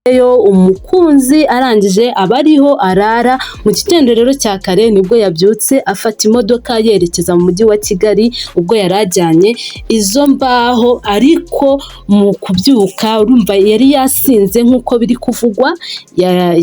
yo umukunzi arangije abariho arara. Mu gitondo rero cya kare nibwo yabyutse afata imodoka yerekeza mu mujyi wa Kigali, ubwo yarajyanye izo mbaho, ariko mu kubyuka urumva yari yasinze nk'uko biri kuvugwa.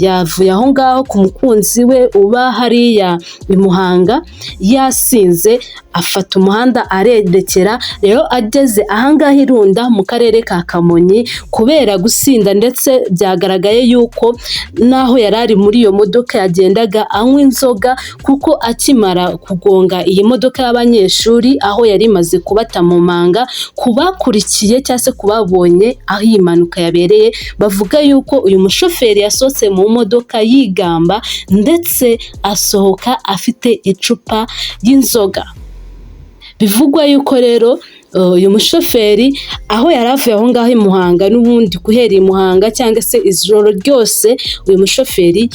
Yavuye aho ngaho ku mukunzi we uba hariya i Muhanga yasinze, afata umuhanda arerekera. Rero ageze ahangaha Irunda mu karere ka Kamonyi, kubera gusinda ndetse byagaragaye yuko naho yari ari muri iyo modoka yagendaga anywa inzoga, kuko akimara kugonga iyi modoka y'abanyeshuri aho yari imaze kubata mu manga, kubakurikiye cyangwa se kubabonye aho iyi mpanuka yabereye, bavuga yuko uyu mushoferi yasohotse mu modoka yigamba ndetse asohoka afite icupa ry'inzoga. Bivugwa yuko rero uyu mushoferi aho yari avuye aho ngaho i Muhanga, n'ubundi guhera i Muhanga cyangwa se ijoro ryose uyu mushoferi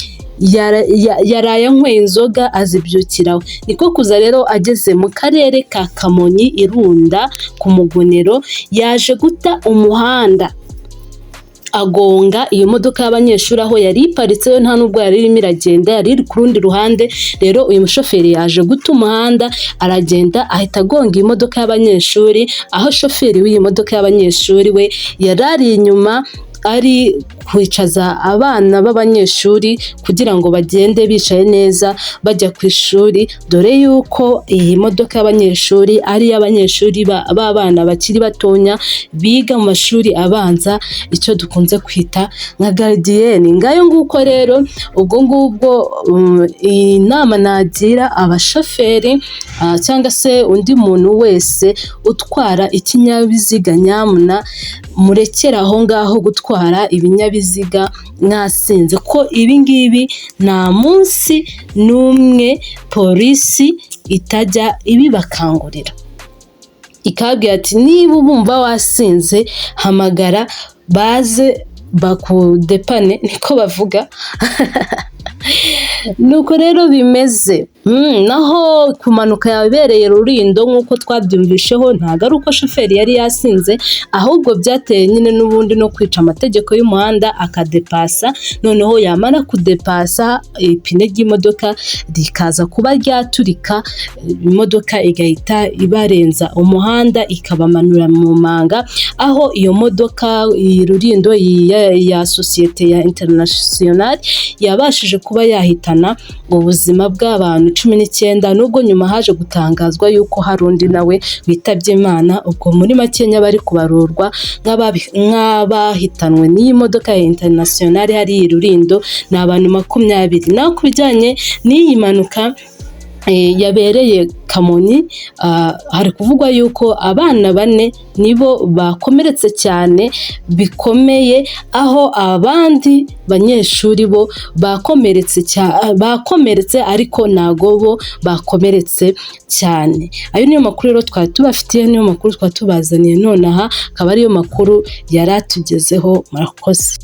yaraye anyweye inzoga azibyukiraho. Niko kuza rero ageze mu karere ka Kamonyi Irunda ku Mugonero, yaje guta umuhanda agonga iyo modoka y'abanyeshuri aho yari iparitse, yo nta nubwo yari irimo iragenda, yari iri ku rundi ruhande. Rero uyu mushoferi yaje guta umuhanda aragenda ahita agonga iyi modoka y'abanyeshuri, aho shoferi w'iyi modoka y'abanyeshuri we yari ari inyuma ari kwicaza abana b'abanyeshuri kugira ngo bagende bicaye neza bajya ku ishuri, dore yuko iyi modoka y'abanyeshuri ari iy'abanyeshuri b'abana bakiri batonya biga mu mashuri abanza, icyo dukunze kwita nka garidiyeni. Ngayo nguko rero, ubwo ngubwo inama nagira abashoferi cyangwa se undi muntu wese utwara ikinyabiziga, nyamuna murekera aho ngaho gutwara ibinyabiziga mwasinze, ko ibi ngibi nta munsi n'umwe polisi itajya ibibakangurira, ikabwira ati niba bumva wasinze hamagara baze bakudepane, niko bavuga. Nuko rero bimeze. Naho ku mpanuka yabereye Rulindo nk'uko twabyumvisheho, ntabwo ari uko shoferi yari yasinze, ahubwo byateye nyine n'ubundi no kwica amategeko y'umuhanda, akadepasa, noneho yamara kudepasa ipine ry'imodoka rikaza kuba ryaturika, imodoka igahita ibarenza umuhanda ikabamanura mu manga, aho iyo modoka iyi Rulindo ya sosiyete ya International yabashije kuba yahitana ubuzima bw'abantu 19, nubwo nyuma haje gutangazwa yuko hari undi nawe witabye Imana. Ubwo muri Makenya bari kubarurwa nk'abahitanwe n'iyi modoka ya International hari i Rulindo ni abantu 20. Naho ku bijyanye n'iyi mpanuka yabereye Kamonyi, hari kuvugwa yuko abana 4 nibo bakomeretse cyane bikomeye, aho abandi banyeshuri bo bakomeretse ariko ntago bo bakomeretse cyane. Ayo niyo makuru rero twari tubafitiye, niyo makuru twari tubazaniye nonaha, akaba ariyo makuru yaratugezeho. Murakoze.